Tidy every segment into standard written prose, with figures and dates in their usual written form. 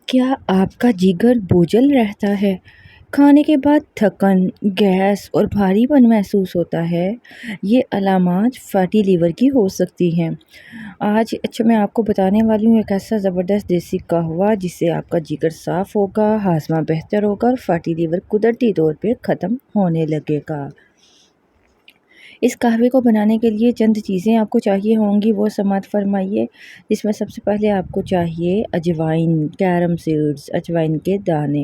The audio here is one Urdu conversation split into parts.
کیا آپ کا جگر بوجھل رہتا ہے؟ کھانے کے بعد تھکن، گیس اور بھاری پن محسوس ہوتا ہے؟ یہ علامات فیٹی لیور کی ہو سکتی ہیں۔ آج میں آپ کو بتانے والی ہوں ایک ایسا زبردست دیسی قہوہ جس سے آپ کا جگر صاف ہوگا، ہاضمہ بہتر ہوگا اور فیٹی لیور قدرتی طور پہ ختم ہونے لگے گا۔ اس قہوے کو بنانے کے لیے چند چیزیں آپ کو چاہیے ہوں گی، وہ سماعت فرمائیے۔ جس میں سب سے پہلے آپ کو چاہیے اجوائن، کیرم سیڈز، اجوائن کے دانے۔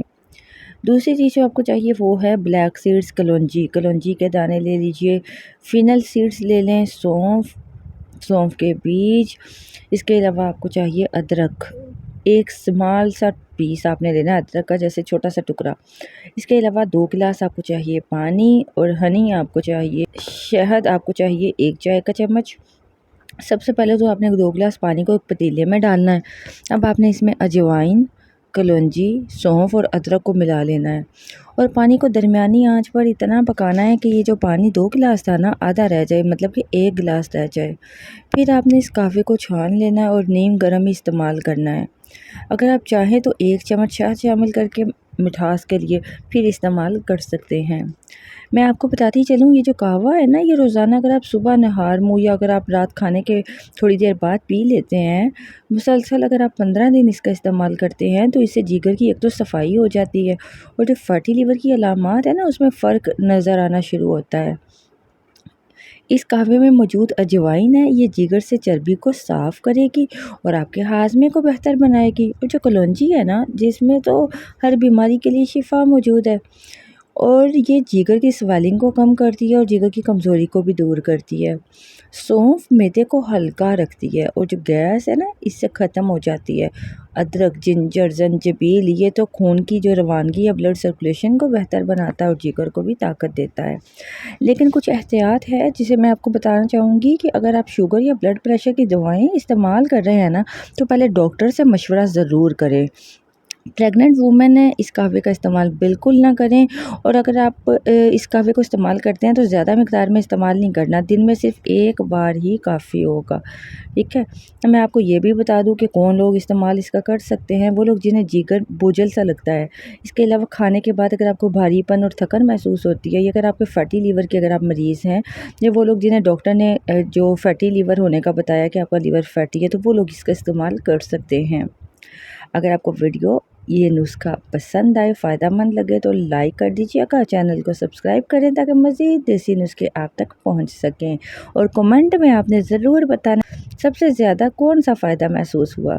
دوسری چیز جو آپ کو چاہیے وہ ہے بلیک سیڈز، کلونجی کے دانے لے لیجئے، فینل سیڈز لے لیں، سونف کے بیج۔ اس کے علاوہ آپ کو چاہیے ادرک، ایک سمال سا پیس آپ نے لینا ادرک کا، جیسے چھوٹا سا ٹکڑا۔ اس کے علاوہ 2 گلاس آپ کو چاہیے پانی، اور ہنی آپ کو چاہیے، شہد آپ کو چاہیے 1 چائے کا چمچ۔ سب سے پہلے تو آپ نے 2 گلاس پانی کو ایک پتیلے میں ڈالنا ہے۔ اب آپ نے اس میں اجوائن، کلونجی، سونف اور ادرک کو ملا لینا ہے، اور پانی کو درمیانی آنچ پر اتنا پکانا ہے کہ یہ جو پانی 2 گلاس تھا نا، آدھا رہ جائے، مطلب کہ 1 گلاس رہ جائے۔ پھر آپ نے اس قہوے کو چھان لینا ہے اور نیم گرم ہی استعمال کرنا ہے۔ اگر آپ چاہیں تو 1 چمچ شہد شامل کر کے مٹھاس کے لیے پھر استعمال کر سکتے ہیں۔ میں آپ کو بتاتی چلوں، یہ جو قہوہ ہے نا، یہ روزانہ اگر آپ صبح نہار منہ یا اگر آپ رات کھانے کے تھوڑی دیر بعد پی لیتے ہیں، مسلسل اگر آپ 15 دن اس کا استعمال کرتے ہیں، تو اس سے جگر کی ایک تو صفائی ہو جاتی ہے، اور جو فیٹی لیور کی علامات ہیں نا، اس میں فرق نظر آنا شروع ہوتا ہے۔ اس قہوے میں موجود اجوائن ہے، یہ جگر سے چربی کو صاف کرے گی اور آپ کے ہاضمے کو بہتر بنائے گی، اور جو کلونجی ہے نا، جس میں تو ہر بیماری کے لیے شفا موجود ہے، اور یہ جگر کی سویلنگ کو کم کرتی ہے اور جگر کی کمزوری کو بھی دور کرتی ہے۔ سونف معدے کو ہلکا رکھتی ہے اور جو گیس ہے نا، اس سے ختم ہو جاتی ہے۔ ادرک، جنجر، زنجبیل، یہ تو خون کی جو روانگی یا بلڈ سرکولیشن کو بہتر بناتا ہے اور جگر کو بھی طاقت دیتا ہے۔ لیکن کچھ احتیاط ہے جسے میں آپ کو بتانا چاہوں گی کہ اگر آپ شوگر یا بلڈ پریشر کی دوائیں استعمال کر رہے ہیں نا، تو پہلے ڈاکٹر سے مشورہ ضرور کریں۔ پریگننٹ وومن نے اس قہوے کا استعمال بالکل نہ کریں، اور اگر آپ اس قہوے کو استعمال کرتے ہیں تو زیادہ مقدار میں استعمال نہیں کرنا، دن میں صرف 1 بار ہی کافی ہوگا، ٹھیک ہے۔ میں آپ کو یہ بھی بتا دوں کہ کون لوگ استعمال اس کا کر سکتے ہیں۔ وہ لوگ جنہیں جگر بوجھل سا لگتا ہے، اس کے علاوہ کھانے کے بعد اگر آپ کو بھاری پن اور تھکن محسوس ہوتی ہے، یا اگر آپ کے فیٹی لیور کے اگر آپ مریض ہیں، یا وہ لوگ جنہیں ڈاکٹر نے جو فیٹی لیور ہونے کا بتایا کہ آپ کا لیور فیٹی ہے، تو وہ لوگ اس کا استعمال کر سکتے ہیں۔ اگر آپ کو ویڈیو یہ نسخہ پسند آئے، فائدہ مند لگے تو لائک کر دیجیے گا، چینل کو سبسکرائب کریں تاکہ مزید دیسی نسخے آپ تک پہنچ سکیں، اور کمنٹ میں آپ نے ضرور بتانا سب سے زیادہ کون سا فائدہ محسوس ہوا۔